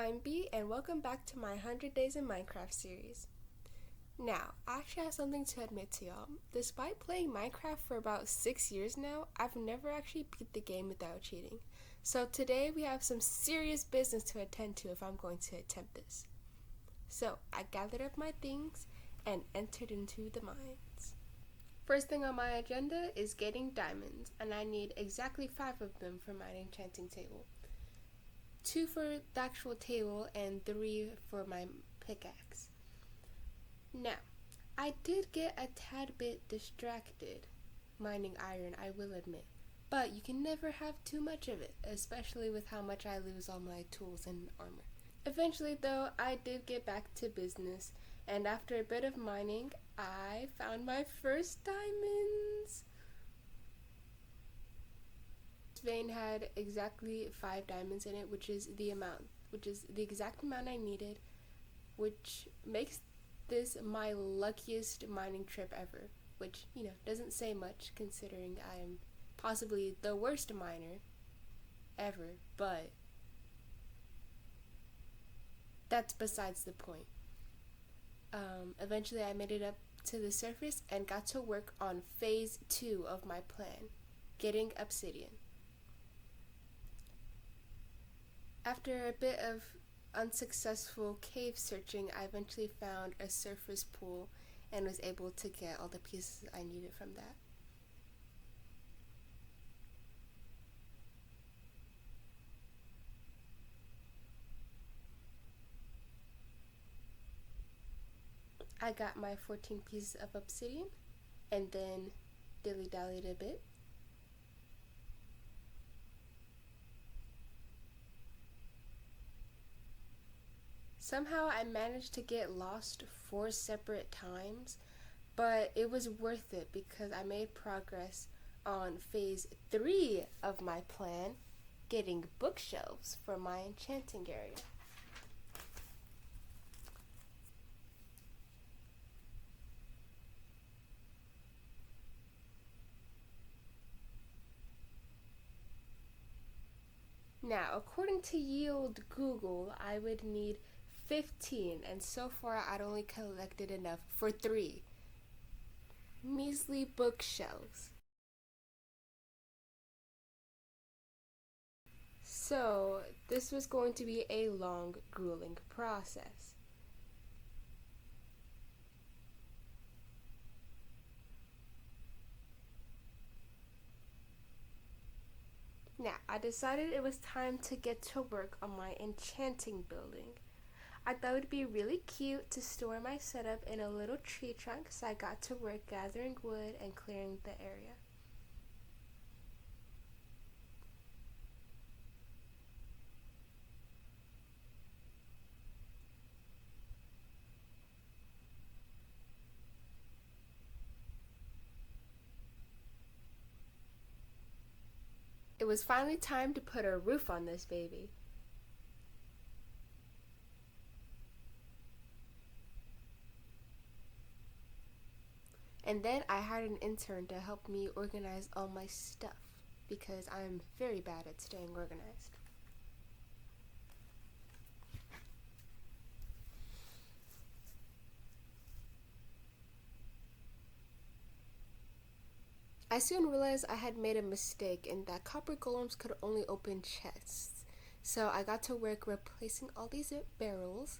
I'm B, and welcome back to my 100 Days in Minecraft series. Now, I actually have something to admit to y'all. Despite playing Minecraft for about 6 years now, I've never actually beat the game without cheating. So today we have some serious business to attend to if I'm going to attempt this. So, I gathered up my things and entered into the mines. First thing on my agenda is getting diamonds, and I need exactly 5 of them for my enchanting table. 2 for the actual table and 3 for my pickaxe. Now, I did get a tad bit distracted mining iron, I will admit, but you can never have too much of it, especially with how much I lose on my tools and armor. Eventually though, I did get back to business, and after a bit of mining, I found my first diamonds. Vein had exactly 5 diamonds in it, which is the exact amount I needed, which makes this my luckiest mining trip ever, which, doesn't say much considering I am possibly the worst miner ever, but that's besides the point. Eventually I made it up to the surface and got to work on phase 2 of my plan, getting obsidian. After a bit of unsuccessful cave searching, I eventually found a surface pool and was able to get all the pieces I needed from that. I got my 14 pieces of obsidian and then dilly-dallied a bit. Somehow I managed to get lost 4 separate times, but it was worth it because I made progress on phase 3 of my plan, getting bookshelves for my enchanting area. Now, according to Yield Google, I would need 15, and so far I'd only collected enough for 3 measly bookshelves. So, this was going to be a long, grueling process. Now, I decided it was time to get to work on my enchanting building. I thought it would be really cute to store my setup in a little tree trunk, so I got to work gathering wood and clearing the area. It was finally time to put a roof on this baby. And then I hired an intern to help me organize all my stuff because I'm very bad at staying organized. I soon realized I had made a mistake and that copper golems could only open chests. So I got to work replacing all these barrels.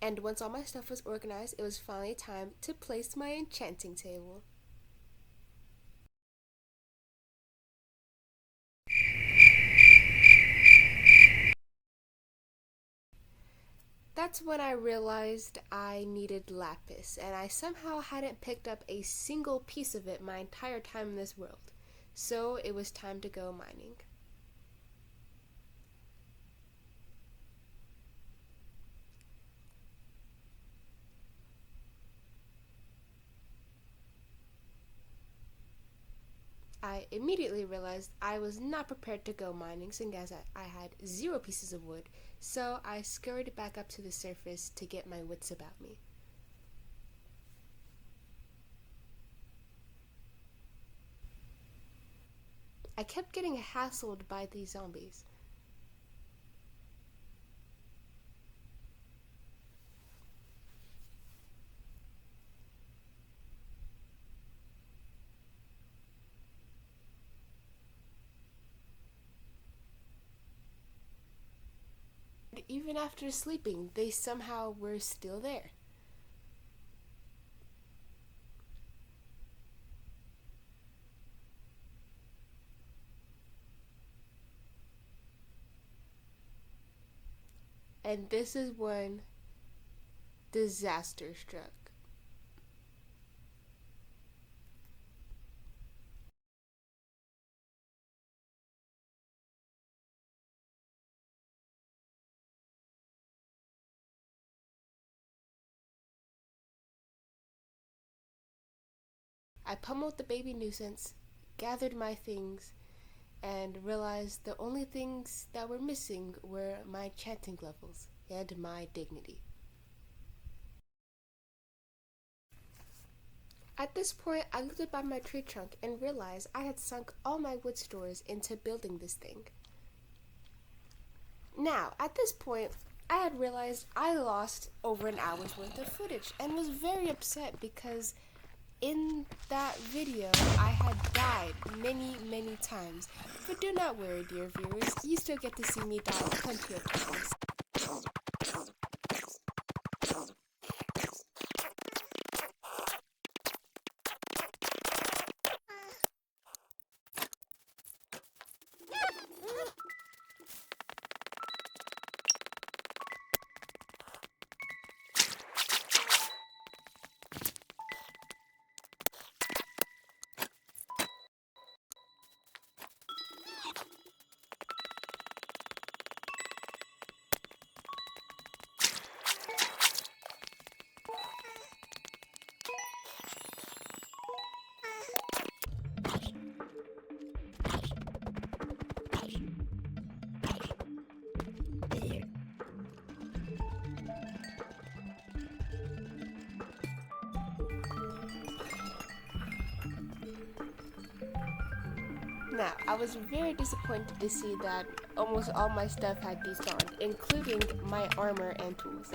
And once all my stuff was organized, it was finally time to place my enchanting table. That's when I realized I needed lapis, and I somehow hadn't picked up a single piece of it my entire time in this world. So it was time to go mining. I immediately realized I was not prepared to go mining, seeing as I had 0 pieces of wood, so I scurried back up to the surface to get my wits about me. I kept getting hassled by these zombies, even after sleeping, they somehow were still there. And this is when disaster struck. I pummeled the baby nuisance, gathered my things, and realized the only things that were missing were my enchanting levels and my dignity. At this point, I looked up at my tree trunk and realized I had sunk all my wood stores into building this thing. Now, at this point, I had realized I lost over an hour's worth of footage and was very upset because in that video I had died many times. But do not worry, dear viewers, you still get to see me die plenty of times. Now, I was very disappointed to see that almost all my stuff had despawned, including my armor and tools.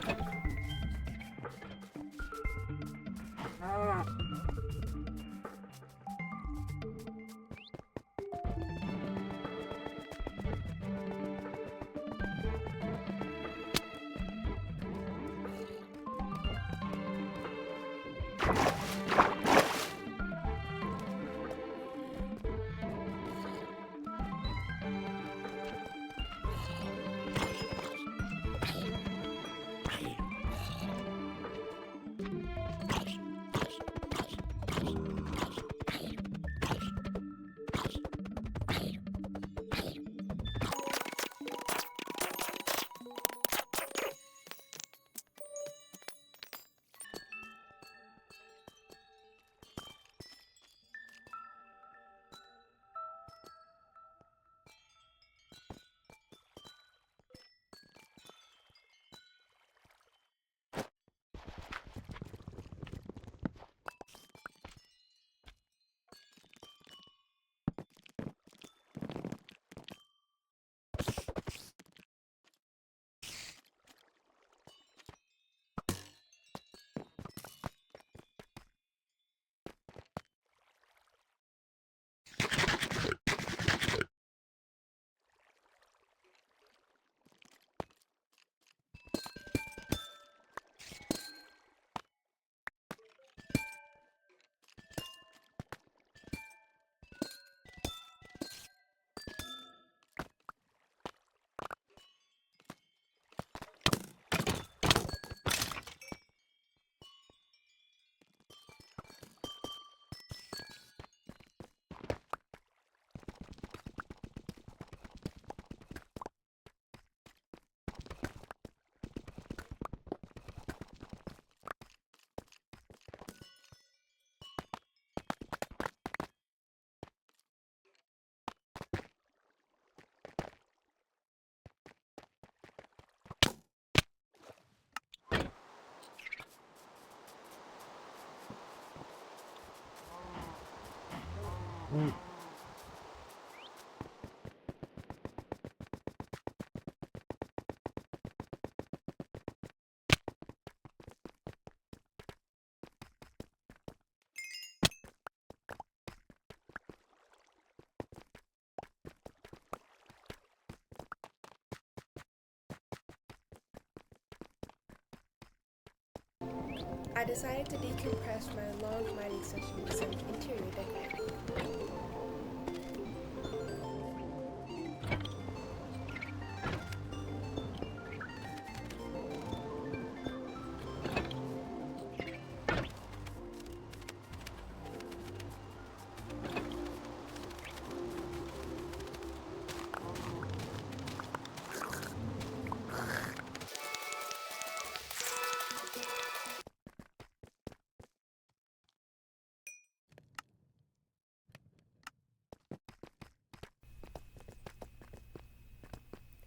I decided to decompress my long mining session with some interior decorating.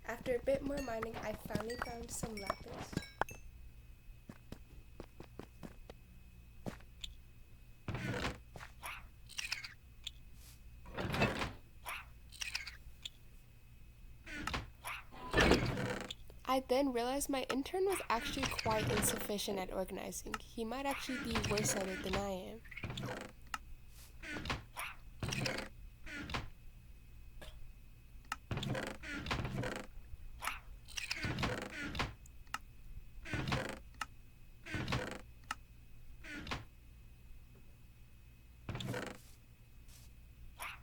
After a bit more mining, I finally found some lapis. I then realized my intern was actually quite insufficient at organizing. He might actually be worse at it than I am.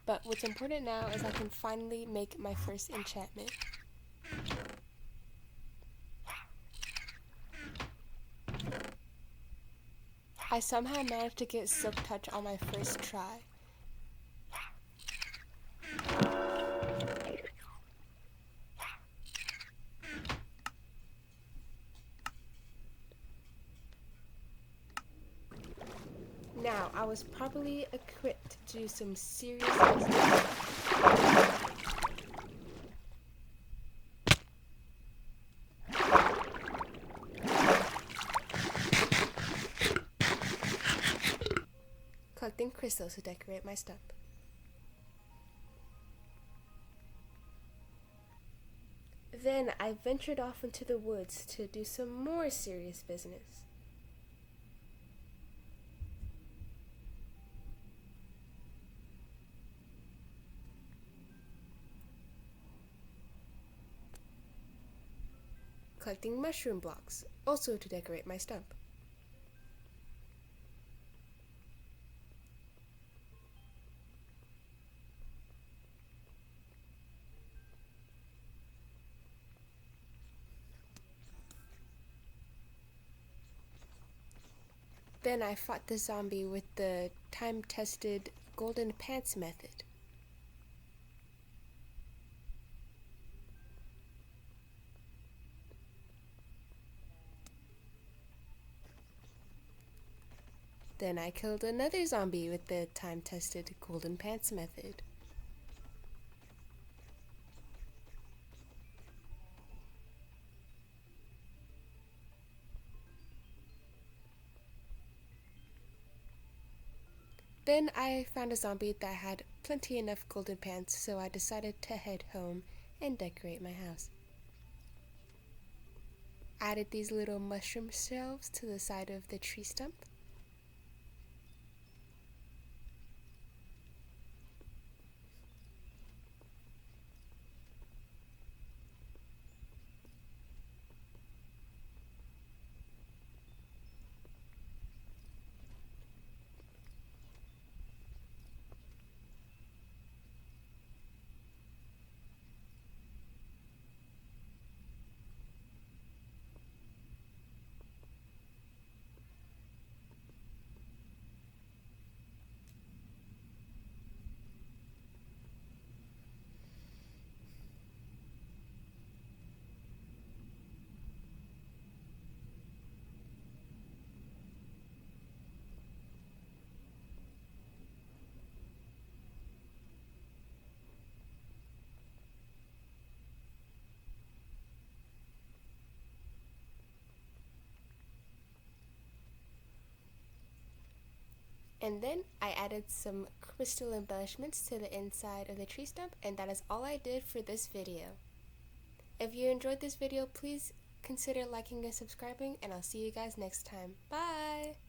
But what's important now is I can finally make my first enchantment. I somehow managed to get Silk Touch on my first try. Now, I was probably equipped to do some serious business. Collecting crystals to decorate my stump. Then I ventured off into the woods to do some more serious business. Collecting mushroom blocks, also to decorate my stump. Then I fought the zombie with the time-tested golden pants method. Then I killed another zombie with the time-tested golden pants method. Then I found a zombie that had plenty enough golden pants, so I decided to head home and decorate my house. Added these little mushroom shelves to the side of the tree stump. And then I added some crystal embellishments to the inside of the tree stump, and that is all I did for this video. If you enjoyed this video, please consider liking and subscribing, and I'll see you guys next time. Bye!